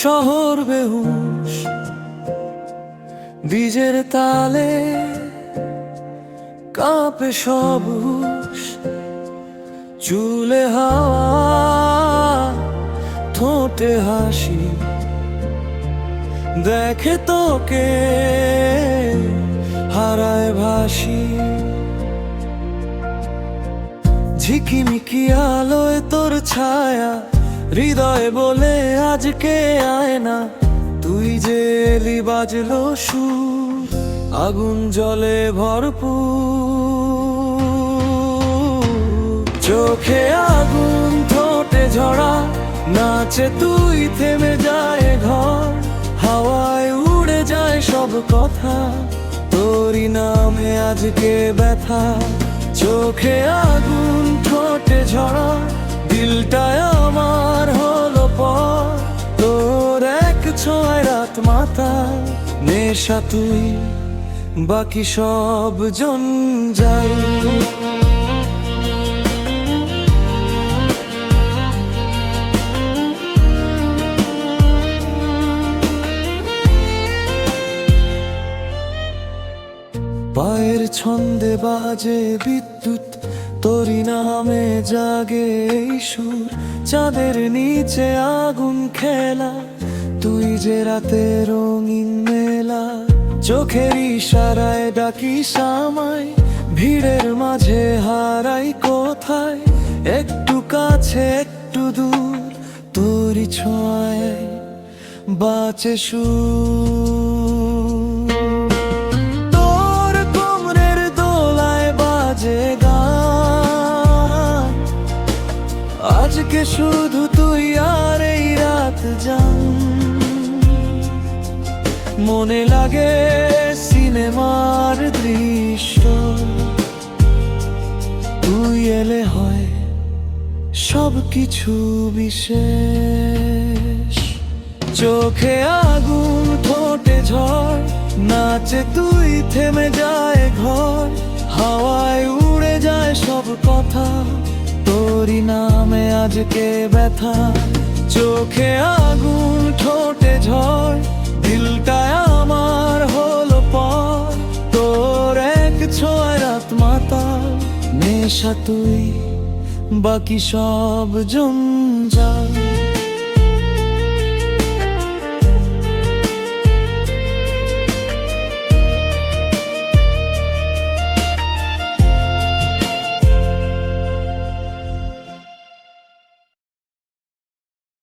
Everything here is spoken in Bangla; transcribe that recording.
শহর বেহুশ বীজের তালে কাঁপে সব হুশ, চুলে হাওয়া ঠোঁটে হাসি, দেখে তোকে হারায় ভাসি। ঝিকিমিকি আলোয় তোর ছায়া, হৃদয় বলে আজকে আয় না। তুই যে এলি বাজলো সুর, আগুন জলে ভরপুর। চোখে আগুন ঠোঁটে ঝরা, নাচে তুই থেমে যায় ঘর। হাওয়ায় উড়ে যায় সব কথা, তোরই নামে আজকে ব্যথা। চোখে আগুন ঠোঁটে ঝরা, দিলটায় আমার হলো পর। তোর এক ছোঁয়ায় রাত মাতা, নেশা তুই বাকি সব জন যাই। পায়ের ছন্দে বাজে বিদ্যুৎ, তোরই নামে জাগে এই সুর। চাঁদের নিচে আগুন খেলা, তুই যে রাতে রঙিন মেলা। চোখের ইশারায় ডাকি সামাই, ভিড়ের মাঝে হারাই কোথায়। একটু কাছে একটু দূর, তোরই ছোঁয়ায় বাঁচে সুর। তোর কোমরের দোলায় বাজে গান, আজকে শুধু তুই আর এই রাত জান। মনে লাগে সিনেমার দৃশ্য, তুই এলে হয় সব কিছু বিশেষ। চোখে আগুন ঠোঁটে ঝড়, নাচে তুই থেমে যায় ঘর। হাওয়ায় উড়ে যায় সব কথা, তোরই নামে আজকে ব্যথা। চোখে আগুন ঠোঁটে ঝড়, দিলটায় আমার হলো পর। তোর এক ছোঁয়ায় রাত মাতা, নেশা তুই বাকি সব জঞ্জাল।